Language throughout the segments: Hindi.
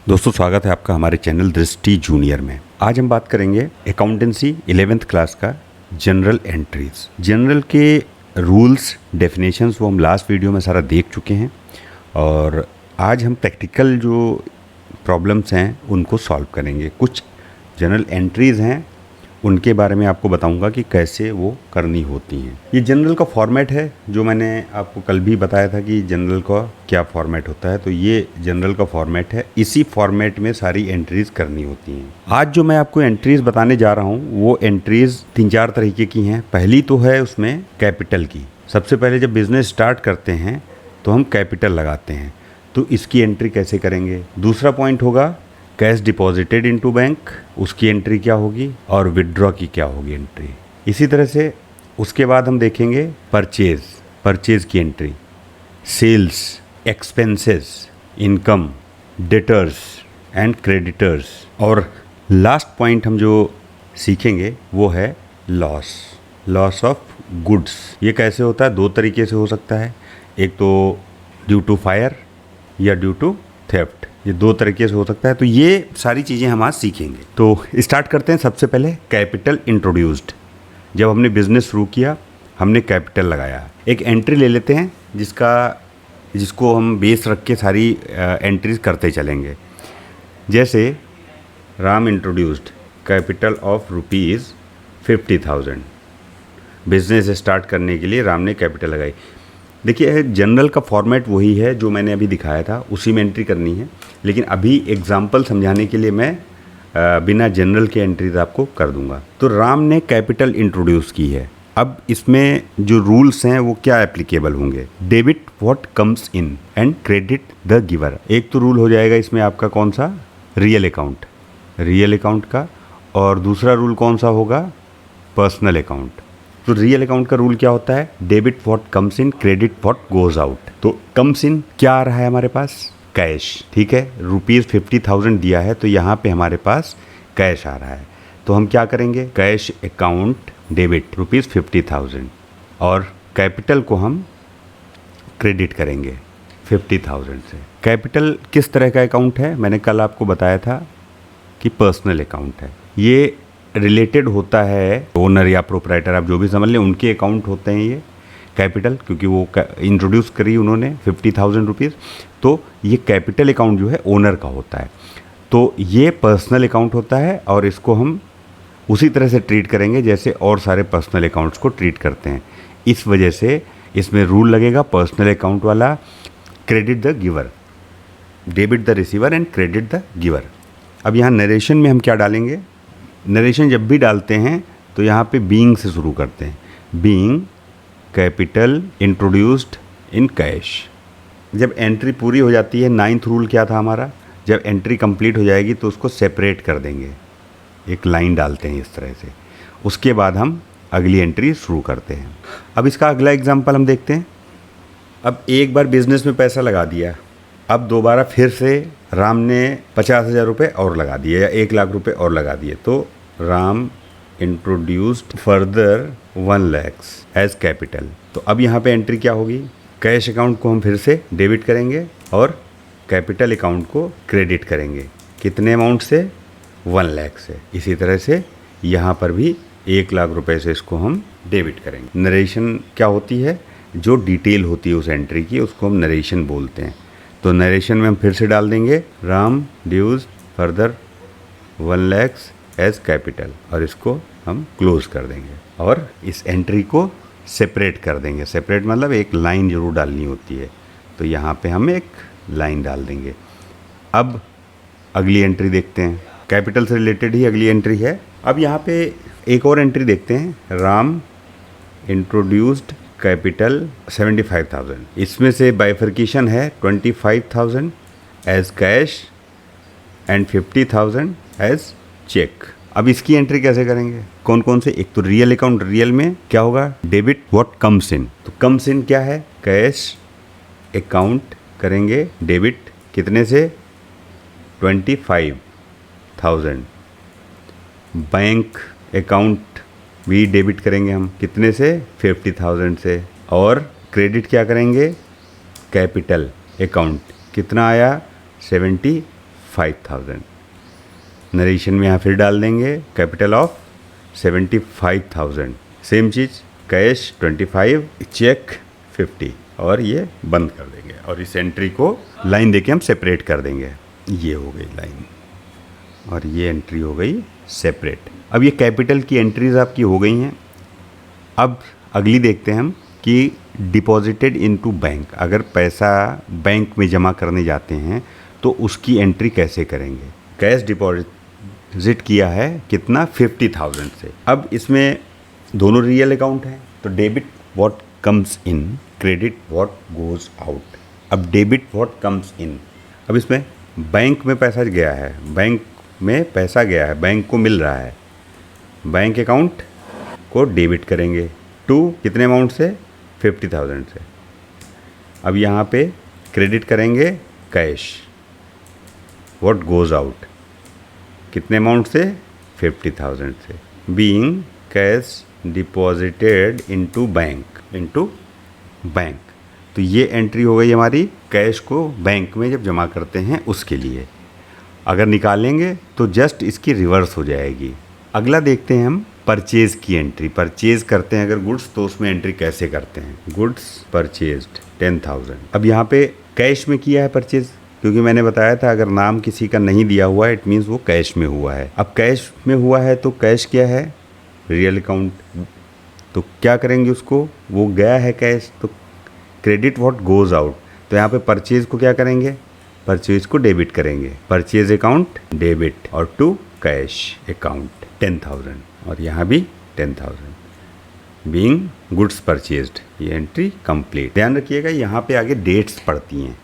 दोस्तों स्वागत है आपका हमारे चैनल दृष्टि जूनियर में। आज हम बात करेंगे अकाउंटेंसी 11th क्लास का जनरल एंट्रीज। जनरल के रूल्स डेफिनेशंस वो हम लास्ट वीडियो में सारा देख चुके हैं और आज हम प्रैक्टिकल जो प्रॉब्लम्स हैं उनको सॉल्व करेंगे। कुछ जनरल एंट्रीज़ हैं उनके बारे में आपको बताऊंगा कि कैसे वो करनी होती हैं। ये जनरल का फॉर्मेट है जो मैंने आपको कल भी बताया था कि जनरल का क्या फॉर्मेट होता है। तो ये जनरल का फॉर्मेट है, इसी फॉर्मेट में सारी एंट्रीज़ करनी होती हैं। आज जो मैं आपको एंट्रीज़ बताने जा रहा हूँ वो एंट्रीज़ 3-4 तरीके की हैं। पहली तो है उसमें कैपिटल की। सबसे पहले जब बिज़नेस स्टार्ट करते हैं तो हम कैपिटल लगाते हैं, तो इसकी एंट्री कैसे करेंगे। दूसरा पॉइंट होगा कैश डिपॉजिटेड इनटू बैंक, उसकी एंट्री क्या होगी और विड्रॉ की क्या होगी एंट्री। इसी तरह से उसके बाद हम देखेंगे परचेज की entry, sales, expenses, income, debtors and creditors, और लास्ट पॉइंट हम जो सीखेंगे वो है लॉस ऑफ गुड्स। ये कैसे होता है, 2 तरीके से हो सकता है। एक तो ड्यू टू फायर या ड्यू टू थेफ्ट, ये 2 तरीके से हो सकता है। तो ये सारी चीज़ें हम आज सीखेंगे। तो स्टार्ट करते हैं। सबसे पहले कैपिटल इंट्रोड्यूस्ड। जब हमने बिजनेस शुरू किया हमने कैपिटल लगाया। एक एंट्री ले लेते हैं जिसको हम बेस रख के सारी एंट्रीज करते चलेंगे। जैसे Ram introduced capital of ₹50,000। Business start करने के लिए राम ने कैपिटल लगाई। देखिए जनरल का फॉर्मेट वही है जो मैंने अभी दिखाया था, उसी में एंट्री करनी है। लेकिन अभी एग्जाम्पल समझाने के लिए मैं बिना जनरल के एंट्रीज आपको कर दूंगा। तो राम ने कैपिटल इंट्रोड्यूस की है। अब इसमें जो रूल्स हैं वो क्या एप्लीकेबल होंगे। Debit what comes in and credit the giver. एक तो रूल हो जाएगा इसमें आपका कौन सा, रियल अकाउंट का। और दूसरा रूल कौन सा होगा, पर्सनल अकाउंट। तो रियल अकाउंट का रूल क्या होता है, debit what comes in, credit what goes out. तो कम्स इन क्या आ रहा है हमारे पास, कैश। ठीक है, ₹50,000 दिया है तो यहाँ पे हमारे पास कैश आ रहा है। तो हम क्या करेंगे, कैश अकाउंट डेबिट ₹50,000 और कैपिटल को हम क्रेडिट करेंगे 50,000 से। कैपिटल किस तरह का अकाउंट है, मैंने कल आपको बताया था कि पर्सनल अकाउंट है। ये रिलेटेड होता है ओनर या प्रोप्राइटर, आप जो भी समझ लें, उनके अकाउंट होते हैं ये कैपिटल, क्योंकि वो इंट्रोड्यूस करी उन्होंने ₹50,000। तो ये कैपिटल अकाउंट जो है ओनर का होता है। तो ये पर्सनल अकाउंट होता है और इसको हम उसी तरह से ट्रीट करेंगे जैसे और सारे पर्सनल अकाउंट्स को ट्रीट करते हैं। इस वजह से इसमें रूल लगेगा पर्सनल अकाउंट वाला, credit the giver, debit the receiver and credit the giver. अब यहाँ नरेशन में हम क्या डालेंगे, नरेशन जब भी डालते हैं तो यहाँ पे बीइंग से शुरू करते हैं। Being capital introduced in cash. जब एंट्री पूरी हो जाती है, 9th रूल क्या था हमारा, जब एंट्री कंप्लीट हो जाएगी तो उसको सेपरेट कर देंगे, एक लाइन डालते हैं इस तरह से। उसके बाद हम अगली एंट्री शुरू करते हैं। अब इसका अगला एग्जाम्पल हम देखते हैं। अब एक बार बिजनेस में पैसा लगा दिया, अब दोबारा फिर से राम ने 50,000 रुपये और लगा दिए या 1,00,000 रुपये और लगा दिए। तो Ram introduced further 1 lakhs as capital. तो अब यहाँ पे एंट्री क्या होगी, कैश अकाउंट को हम फिर से डेबिट करेंगे और कैपिटल अकाउंट को क्रेडिट करेंगे। कितने अमाउंट से, 1 लाख से। इसी तरह से यहाँ पर भी 1,00,000 रुपये से इसको हम डेबिट करेंगे। नरेशन क्या होती है, जो डिटेल होती है उस एंट्री की, उसको हम नरेशन बोलते हैं। तो नरेशन में हम फिर से डाल देंगे Ram dues further 1 lakhs as capital और इसको हम क्लोज कर देंगे और इस एंट्री को सेपरेट कर देंगे। सेपरेट मतलब एक लाइन जरूर डालनी होती है, तो यहाँ पे हम एक लाइन डाल देंगे। अब अगली एंट्री देखते हैं, कैपिटल से रिलेटेड ही अगली एंट्री है। अब यहाँ पे एक और एंट्री देखते हैं, राम इंट्रोड्यूस्ड कैपिटल 75,000। इसमें से बाइफर्केशन है 25,000 as cash and 50,000 as cheque. अब इसकी एंट्री कैसे करेंगे, कौन कौन से, एक तो रियल अकाउंट, रियल में क्या होगा, डेबिट व्हाट कम्स इन। तो कम्स इन क्या है, कैश अकाउंट करेंगे डेबिट कितने से, 25,000। बैंक अकाउंट भी डेबिट करेंगे हम कितने से, 50,000 से। और क्रेडिट क्या करेंगे, कैपिटल अकाउंट कितना आया, 75 75,000। नरेशन में यहाँ फिर डाल देंगे कैपिटल ऑफ 75,000। सेम चीज़ कैश 25, चेक 50 और ये बंद कर देंगे और इस एंट्री को लाइन देके हम सेपरेट कर देंगे। ये हो गई लाइन और ये एंट्री हो गई सेपरेट। अब ये कैपिटल की एंट्रीज आपकी हो गई हैं। अब अगली देखते हैं हम कि डिपॉजिटेड इनटू बैंक, अगर पैसा बैंक में जमा करने जाते हैं तो उसकी एंट्री कैसे करेंगे। कैश डिपॉजिट किया है कितना 50,000 से। अब इसमें दोनों रियल अकाउंट हैं तो debit what comes in, credit what goes out. अब डेबिट व्हाट कम्स इन, अब इसमें बैंक में पैसा गया है, बैंक में पैसा गया है, बैंक को मिल रहा है, बैंक अकाउंट को डेबिट करेंगे टू कितने अमाउंट से 50,000 से। अब यहाँ पे क्रेडिट करेंगे कैश व्हाट गोज आउट कितने अमाउंट से 50,000 से। Being cash deposited into bank, तो ये एंट्री हो गई हमारी कैश को बैंक में जब जमा करते हैं उसके लिए। अगर निकालेंगे तो जस्ट इसकी रिवर्स हो जाएगी। अगला देखते हैं हम परचेज़ की एंट्री। परचेज़ करते हैं अगर गुड्स तो उसमें एंट्री कैसे करते हैं। Goods purchased 10,000। अब यहाँ पे कैश में किया है परचेज़, क्योंकि मैंने बताया था अगर नाम किसी का नहीं दिया हुआ है इट मीन्स वो कैश में हुआ है। अब कैश में हुआ है तो कैश क्या है रियल अकाउंट, तो क्या करेंगे उसको, वो गया है कैश तो क्रेडिट व्हाट गोज आउट, तो यहाँ पे परचेज़ को क्या करेंगे, परचेज़ को डेबिट करेंगे। परचेज अकाउंट डेबिट और टू कैश अकाउंट 10,000 और यहाँ भी 10,000। बीइंग गुड्स परचेज्ड, ये एंट्री कंप्लीट। ध्यान रखिएगा यहाँ पे आगे डेट्स पड़ती हैं,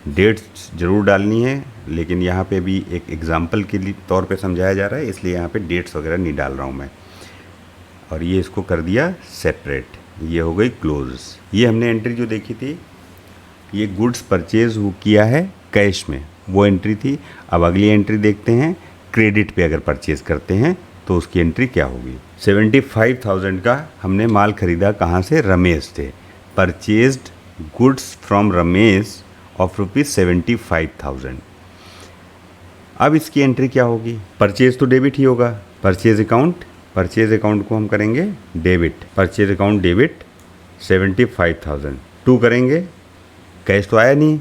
डेट्स ज़रूर डालनी है, लेकिन यहाँ पे भी एक एग्जांपल के लिए तौर पे समझाया जा रहा है इसलिए यहाँ पे डेट्स वगैरह नहीं डाल रहा हूँ मैं। और ये इसको कर दिया सेपरेट, ये हो गई क्लोज। ये हमने एंट्री जो देखी थी ये गुड्स परचेज किया है कैश में, वो एंट्री थी। अब अगली एंट्री देखते हैं क्रेडिट पे अगर परचेज करते हैं तो उसकी एंट्री क्या होगी। 75,000 का हमने माल खरीदा कहाँ से, रमेश से। Purchased goods from Ramesh of ₹75,000। अब इसकी एंट्री क्या होगी, परचेज तो डेबिट ही होगा, परचेज अकाउंट को हम करेंगे debit, purchase account debit 75,000 to करेंगे, कैश तो आया नहीं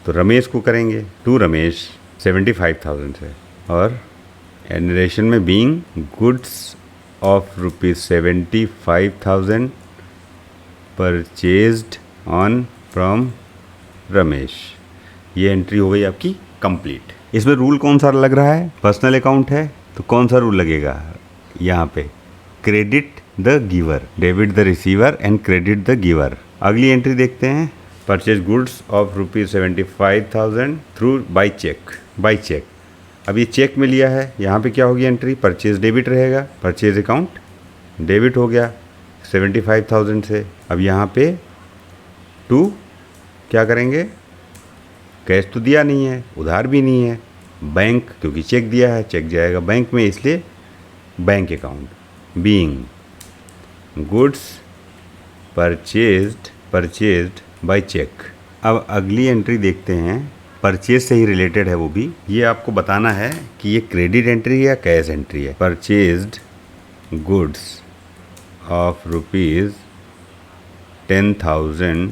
तो रमेश को करेंगे टू रमेश 75,000 से। और नरेशन में being goods of ₹75,000 purchased on from Ramesh, ये एंट्री हो गई आपकी कंप्लीट। इसमें रूल कौन सा लग रहा है, पर्सनल अकाउंट है तो कौन सा रूल लगेगा यहाँ पे, credit the giver, debit the receiver and credit the giver. अगली एंट्री देखते हैं purchase goods of ₹75,000 through by cheque. अब ये चेक में लिया है, यहाँ पे क्या होगी एंट्री, परचेज डेबिट रहेगा, परचेज अकाउंट डेबिट हो गया 75,000 से। अब यहाँ पे टू क्या करेंगे, कैश तो दिया नहीं है, उधार भी नहीं है, बैंक क्योंकि चेक दिया है, चेक जाएगा बैंक में इसलिए bank account. Being goods purchased by cheque. अब अगली एंट्री देखते हैं, परचेज से ही रिलेटेड है वो भी, ये आपको बताना है कि ये क्रेडिट एंट्री है या कैश एंट्री है। Purchased goods of ₹10,000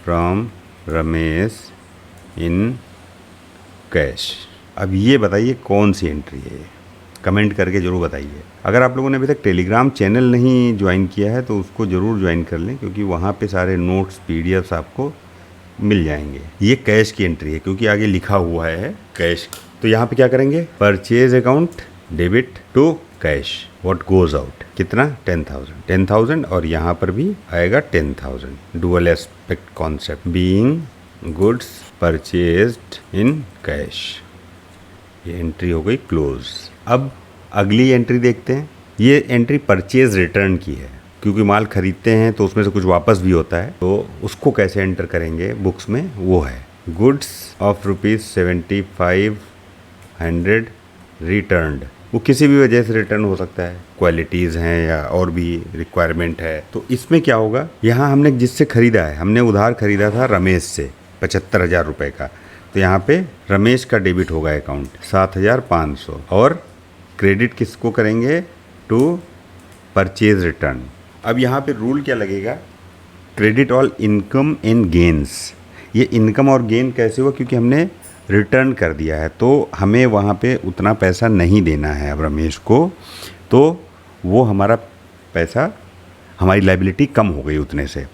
from Ramesh in cash. अब ये बताइए कौन सी एंट्री है, कमेंट करके ज़रूर बताइए। अगर आप लोगों ने अभी तक टेलीग्राम चैनल नहीं ज्वाइन किया है तो उसको ज़रूर ज्वाइन कर लें, क्योंकि वहाँ पे सारे नोट्स पीडीएफ्स आपको मिल जाएंगे। ये कैश की एंट्री है क्योंकि आगे लिखा हुआ है कैश, तो यहाँ पे क्या करेंगे, purchase account debit to cash what goes out, कितना 10,000 और यहाँ पर भी आएगा 10,000। Dual aspect concept, being goods purchased in cash, ये एंट्री हो गई क्लोज। अब अगली एंट्री देखते हैं, ये एंट्री परचेज रिटर्न की है, क्योंकि माल खरीदते हैं तो उसमें से कुछ वापस भी होता है, तो उसको कैसे एंटर करेंगे बुक्स में, वो है गुड्स ऑफ ₹7500 रिटर्नड। वो किसी भी वजह से रिटर्न हो सकता है, क्वालिटीज़ हैं या और भी रिक्वायरमेंट है। तो इसमें क्या होगा, यहाँ हमने जिससे ख़रीदा है, हमने उधार ख़रीदा था रमेश से 75,000 रुपये का, तो यहाँ पे रमेश का डेबिट होगा अकाउंट 7,500 और क्रेडिट किसको करेंगे, टू परचेज रिटर्न। अब यहाँ पे रूल क्या लगेगा, credit all income and gains. ये इनकम और गेन कैसे हुआ, क्योंकि हमने रिटर्न कर दिया है तो हमें वहाँ पे उतना पैसा नहीं देना है अब रमेश को, तो वो हमारा पैसा, हमारी लायबिलिटी कम हो गई उतने से,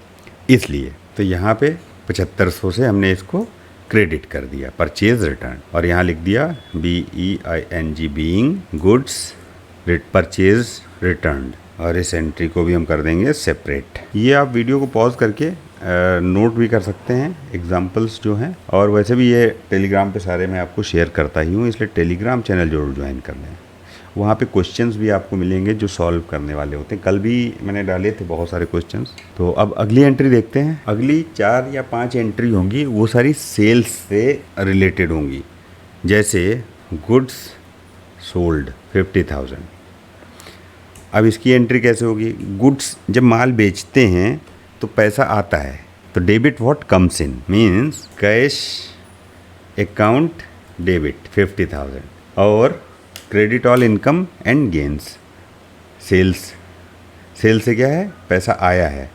इसलिए तो यहाँ पे 7500 से हमने इसको क्रेडिट कर दिया परचेज रिटर्न, और यहाँ लिख दिया BEING being goods purchase return, और इस एंट्री को भी हम कर देंगे सेपरेट। ये आप वीडियो को पॉज करके नोट भी कर सकते हैं एग्जाम्पल्स जो हैं, और वैसे भी ये टेलीग्राम पे सारे मैं आपको शेयर करता ही हूँ, इसलिए टेलीग्राम चैनल जरूर ज्वाइन कर लें। वहाँ पे क्वेश्चंस भी आपको मिलेंगे जो सॉल्व करने वाले होते हैं। कल भी मैंने डाले थे बहुत सारे क्वेश्चंस। तो अब अगली एंट्री देखते हैं। अगली 4 या 5 एंट्री होंगी, वो सारी सेल्स से रिलेटेड होंगी। जैसे गुड्स सोल्ड 50,000। अब इसकी एंट्री कैसे होगी, गुड्स जब माल बेचते हैं तो पैसा आता है, तो debit what comes in means cash account debit 50,000, और credit all income and gains sales. Sales से क्या है, पैसा आया है,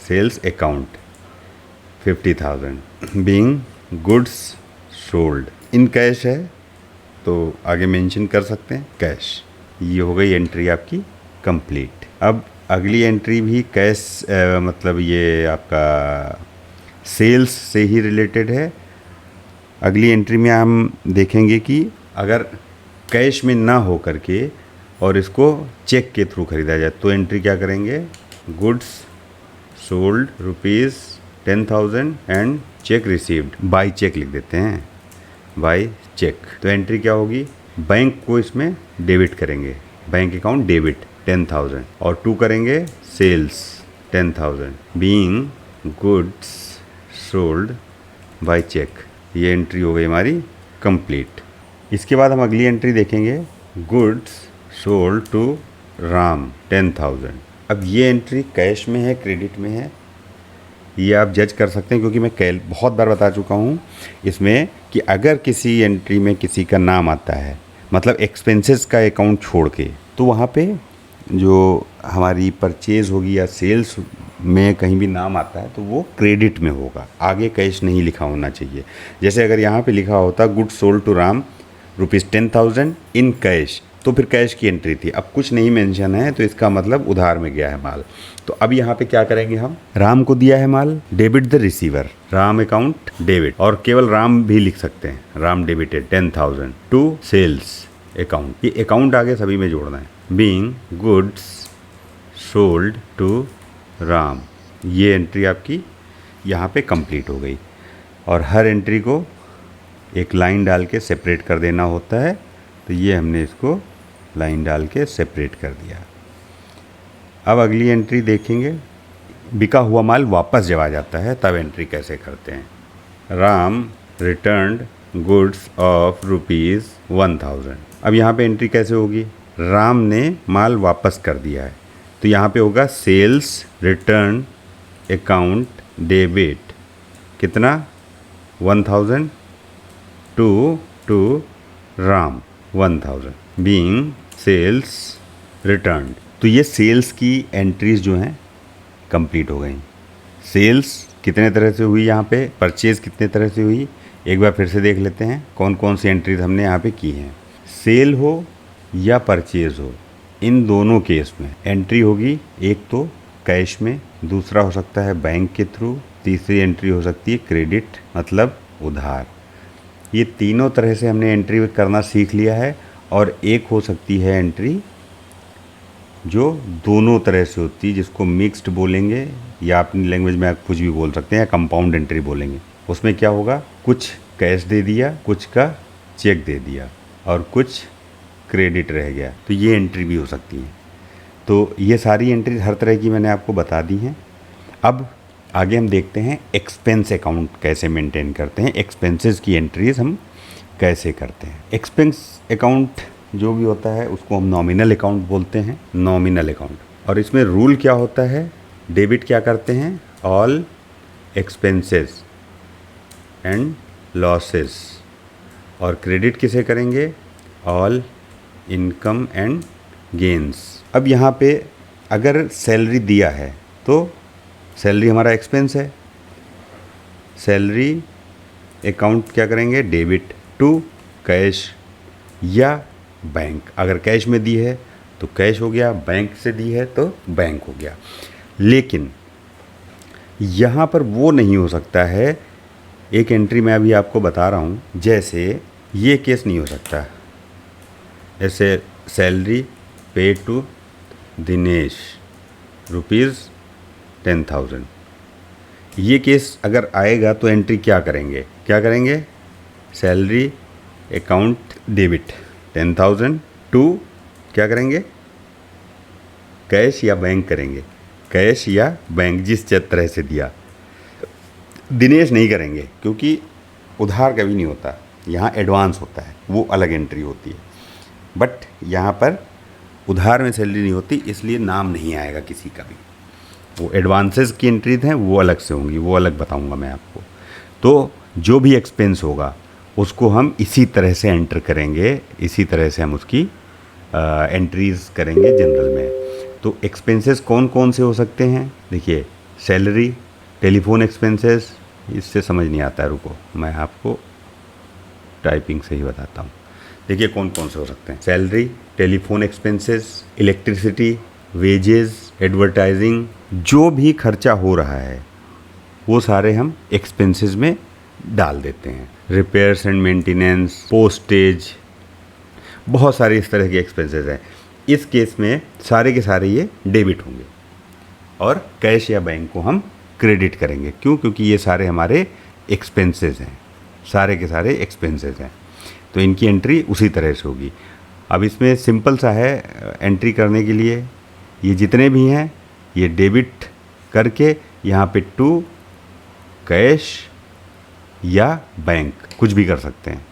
sales account 50,000 being goods sold in cash है, तो आगे मेंशन कर सकते हैं कैश। ये हो गई एंट्री आपकी कंप्लीट। अब अगली एंट्री भी कैश मतलब ये आपका सेल्स से ही रिलेटेड है। अगली एंट्री में हम देखेंगे कि अगर कैश में ना हो करके और इसको चेक के थ्रू ख़रीदा जाए तो एंट्री क्या करेंगे, goods sold ₹10,000 and cheque received, by cheque लिख देते हैं, बाय चेक। तो एंट्री क्या होगी, बैंक को इसमें डेबिट करेंगे, बैंक अकाउंट डेबिट 10,000, और टू करेंगे sales 10,000 being goods sold by cheque. ये एंट्री हो गई हमारी कंप्लीट। इसके बाद हम अगली एंट्री देखेंगे, गुड्स सोल्ड टू राम 10,000। अब ये एंट्री कैश में है क्रेडिट में है, ये आप जज कर सकते हैं, क्योंकि मैं बहुत बार बता चुका हूँ इसमें कि अगर किसी एंट्री में किसी का नाम आता है, मतलब एक्सपेंसेस का अकाउंट छोड़ के, तो वहाँ पे जो हमारी परचेज़ होगी या सेल्स में कहीं भी नाम आता है तो वो क्रेडिट में होगा, आगे कैश नहीं लिखा होना चाहिए। जैसे अगर यहाँ पे लिखा होता goods sold to Ram ₹10,000 in cash, तो फिर कैश की एंट्री थी। अब कुछ नहीं मेंशन है तो इसका मतलब उधार में गया है माल। तो अब यहाँ पे क्या करेंगे, हम राम को दिया है माल, debit the receiver, Ram account debit, और केवल राम भी लिख सकते हैं, Ram debited 10,000 to sales account. ये अकाउंट आगे सभी में जोड़ना है, being goods sold to Ram. ये एंट्री आपकी यहाँ पे कंप्लीट हो गई, और हर एंट्री को एक लाइन डाल के सेपरेट कर देना होता है। तो ये हमने इसको लाइन डाल के सेपरेट कर दिया। अब अगली एंट्री देखेंगे, बिका हुआ माल वापस जब आ जाता है तब एंट्री कैसे करते हैं। Ram returned goods of ₹1,000। अब यहाँ पे एंट्री कैसे होगी, राम ने माल वापस कर दिया है, तो यहाँ पे होगा सेल्स रिटर्न अकाउंट डेबिट, कितना 1,000 to Ram 1,000 being sales return. तो ये सेल्स की एंट्रीज जो हैं कंप्लीट हो गई। सेल्स कितने तरह से हुई, यहाँ पे परचेज़ कितने तरह से हुई, एक बार फिर से देख लेते हैं कौन कौन सी एंट्रीज हमने यहाँ पे की हैं। सेल हो या परचेज़ हो, इन दोनों केस में एंट्री होगी, एक तो कैश में, दूसरा हो सकता है बैंक के थ्रू, तीसरी एंट्री हो सकती है क्रेडिट मतलब उधार। ये तीनों तरह से हमने एंट्री करना सीख लिया है। और एक हो सकती है एंट्री जो दोनों तरह से होती है, जिसको मिक्स्ड बोलेंगे, या अपनी लैंग्वेज में आप कुछ भी बोल सकते हैं, या कंपाउंड एंट्री बोलेंगे। उसमें क्या होगा, कुछ कैश दे दिया, कुछ का चेक दे दिया, और कुछ क्रेडिट रह गया, तो ये एंट्री भी हो सकती है। तो ये सारी एंट्रीज हर तरह की मैंने आपको बता दी हैं। अब आगे हम देखते हैं एक्सपेंस अकाउंट कैसे मेंटेन करते हैं, एक्सपेंसेस की एंट्रीज हम कैसे करते हैं। एक्सपेंस अकाउंट जो भी होता है उसको हम नॉमिनल अकाउंट बोलते हैं, नॉमिनल अकाउंट। और इसमें रूल क्या होता है, डेबिट क्या करते हैं, ऑल एक्सपेंसेस एंड लॉसेस, और क्रेडिट किसे करेंगे, ऑल इनकम एंड गेन्स। अब यहाँ पे अगर सैलरी दिया है तो सैलरी हमारा एक्सपेंस है, सैलरी अकाउंट क्या करेंगे, डेबिट टू कैश या बैंक। अगर कैश में दी है तो कैश हो गया, बैंक से दी है तो बैंक हो गया। लेकिन यहाँ पर वो नहीं हो सकता है, एक एंट्री मैं अभी आपको बता रहा हूँ, जैसे ये केस नहीं हो सकता, ऐसे सैलरी पे टू दिनेश ₹10,000, ये केस अगर आएगा तो एंट्री क्या करेंगे, सैलरी अकाउंट डेबिट 10,000 टू क्या करेंगे, कैश या बैंक करेंगे, कैश या बैंक जिस तरह से दिया। दिनेश नहीं करेंगे क्योंकि उधार कभी नहीं होता, यहाँ एडवांस होता है, वो अलग एंट्री होती है। बट यहाँ पर उधार में सैलरी नहीं होती, इसलिए नाम नहीं आएगा किसी का भी। वो एडवांसेस की एंट्री हैं वो अलग से होंगी, वो अलग बताऊंगा मैं आपको। तो जो भी एक्सपेंस होगा उसको हम इसी तरह से एंटर करेंगे, इसी तरह से हम उसकी एंट्रीज करेंगे जनरल में। तो एक्सपेंसेस कौन कौन से हो सकते हैं, देखिए सैलरी, टेलीफोन एक्सपेंसेस, इससे समझ नहीं आता है, रुको मैं आपको टाइपिंग से ही बताता हूँ। देखिए कौन कौन से हो सकते हैं, salary, telephone expenses, electricity, wages, advertising, जो भी खर्चा हो रहा है वो सारे हम एक्सपेंसेस में डाल देते हैं। रिपेयर्स एंड मेंटेनेंस, पोस्टेज, बहुत सारे इस तरह के एक्सपेंसेस हैं। इस केस में सारे के सारे ये डेबिट होंगे और कैश या बैंक को हम क्रेडिट करेंगे। क्यों? क्योंकि ये सारे हमारे एक्सपेंसेस हैं, सारे के सारे एक्सपेंसेस हैं, तो इनकी एंट्री उसी तरह से होगी। अब इसमें सिंपल सा है एंट्री करने के लिए, ये जितने भी हैं ये डेबिट करके यहाँ पे टू कैश या बैंक कुछ भी कर सकते हैं।